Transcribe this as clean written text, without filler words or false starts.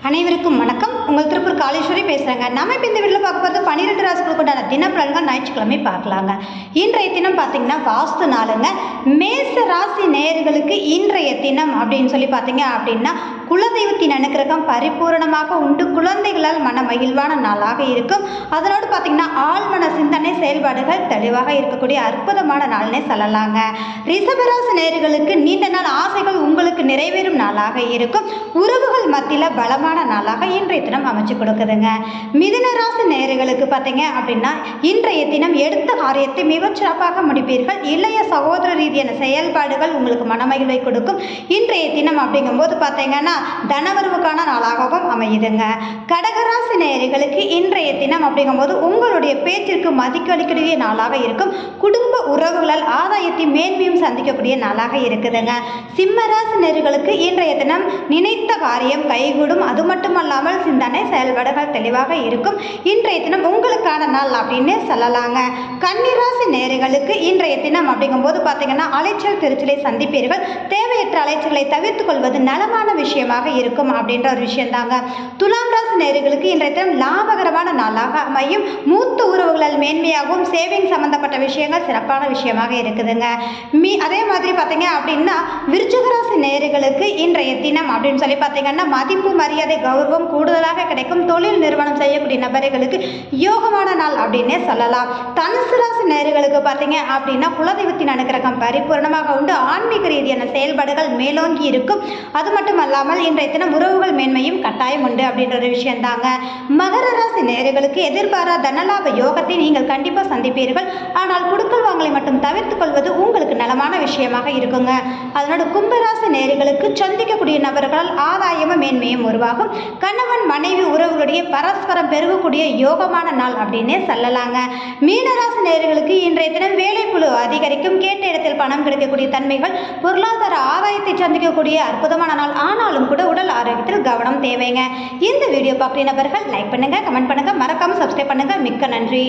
அனைவருக்கும் வணக்கம். உங்கள் திருப்பூர் காளீஸ்வரி பேசுகிறேங்க. நம்ம இப்போ இந்த வீட்டில் பார்க்க போகிறது 12 ராசிகளுக்கு உண்டான தினப்பலன்கள் ஞாயிற்றுக்கிழமை பார்க்கலாங்க. இன்றைய தினம் பார்த்தீங்கன்னா வாஸ்து நாளுங்க. மேச ராசி நேயர்களுக்கு இன்றைய தினம் அப்படின்னு சொல்லி பார்த்தீங்க அப்படின்னா குலதெய்வத்தின் அனுக்கிரகம் பரிபூரணமாக உண்டு. குழந்தைகளால் மன மகிழ்வான நாளாக இருக்கும். அதனோடு பார்த்தீங்கன்னா ஆழ்மன சிந்தனை செயல்பாடுகள் தெளிவாக இருக்கக்கூடிய அற்புதமான நாள்னே சொல்லலாங்க. ரிஷபராசி நேயர்களுக்கு நீண்ட நாள் ஆசைகள் உங்களுக்கு நிறைவேறும் நாளாக இருக்கும். உறவுகள் மத்தியில் பலமான நாளாக இன்றைய தினம் அமைச்சு கொடுக்குதுங்க. மிதுன ராசி நேயர்களுக்கு பார்த்தீங்க அப்படின்னா இன்றைய தினம் எடுத்த காரியத்தை மிகச்சிறப்பாக முடிப்பீர்கள். இளைய சகோதர ரீதியான செயல்பாடுகள் உங்களுக்கு மனமகிழ்வை கொடுக்கும். இன்றைய தினம் அப்படிங்கும்போது பார்த்தீங்கன்னா தனவரவுக்கான நாளாகவும் அமையுதுங்க. கடகராசி நேயர்களுக்கு இன்றைய தினம் அப்படிங்கும்போது உங்களுடைய பேச்சிற்கு மதிக்களிக்கக்கூடிய நாளாக இருக்கும். குடும்ப உறவுகளால் ஆதாயத்தை மேன்மையும் சந்திக்கக்கூடிய நாளாக இருக்குதுங்க. சிம்மராசி நேயர்களுக்கு இன்றைய தினம் நினைத்த காரியம் கைகூடும். அது மட்டுமல்லாமல் சிந்தனை செயல்பாடுகள் தெளிவாக இருக்கும். இன்றைய தினம் உங்களுக்கான நாள் அப்படின்னு சொல்லலாங்க. கன்னிராசி நேயர்களுக்கு இன்றைய தினம் அப்படிங்கும்போது பார்த்தீங்கன்னா அலைச்சல் திருச்சலை சந்திப்பீர்கள். தேவையற்ற அலைச்சல்களை தவிர்த்து கொள்வது நலமான விஷயமாக இருக்கும் அப்படின்ற ஒரு விஷயம் தாங்க. துலாம் ராசி நேயர்களுக்கு இன்றைய தினம் லாபகரமான நாளாக அமையும். மூத்த உறவுகளால் மேன்மையாகவும் சேவிங் சம்பந்தப்பட்ட விஷயங்கள் சிறப்பான விஷயமாக இருக்குதுங்க. அதே மாதிரி பார்த்தீங்க அப்படின்னா விருச்சிக ராசி நேயர்களுக்கு இன்றைய தினம் அப்படின்னு சொல்லி பார்த்தீங்கன்னா மதிப்பு மரியாதை கௌரவம் கூடுதலாக கிடைக்கும். தொழில் நிறுவனம் செய்யக்கூடிய நபர்களுக்கு யோகமான நாள் அப்படின்னே சொல்லலாம். தனுசு ராசி நேயர்களுக்கு பார்த்தீங்க அப்படின்னா குலதெய்வத்தின் அனுக்கிரகம் பரிபூர்ணமாக உண்டு. ஆன்மீக ரீதியான செயல்பாடுகள் மேலோங்கி இருக்கும். அது மட்டும் அல்லாமல் இன்றைய தினம் உறவுகள் மேன்மையும் கட்டாயம் உண்டு அப்படின்ற ஒரு விஷயம் தாங்க. மகர ராசி நேயர்களுக்கு எதிர்பாரா தனலாப யோகத்தை நீங்கள் கண்டிப்பாக சந்திப்பீர்கள். ஆனால் குடுக்கல் வாங்கலை மட்டும் தவிர்த்து கொள்வது உங்களுக்கு நலமான விஷயமாக இருக்குங்க. அதனோட கும்பராசி நேயர்களுக்கு சந்திக்கக்கூடிய நபர்களால் ஆதாயமும் மேன்மையும் உருவாகும். கணவன் மனைவி உறவுகளுடைய பரஸ்பரம் பெருகக்கூடிய யோகமான நாள் அப்படின்னே சொல்லலாங்க. மீனராசி நேயர்களுக்கு இன்றைய தினம் வேலைப்புழு அதிகரிக்கும். கேட்ட இடத்தில் பணம் கிடைக்கக்கூடிய தன்மைகள், பொருளாதார ஆதாயத்தை சந்திக்கக்கூடிய அற்புதமான நாள். ஆனாலும் கூட உடல் ஆரோக்கியத்தில் கவனம் தேவைங்க. இந்த வீடியோ பார்க்குற நபர்கள் லைக் பண்ணுங்க, கமெண்ட் பண்ணுங்க, மறக்காம சப்ஸ்கிரைப் பண்ணுங்க. மிக்க நன்றி.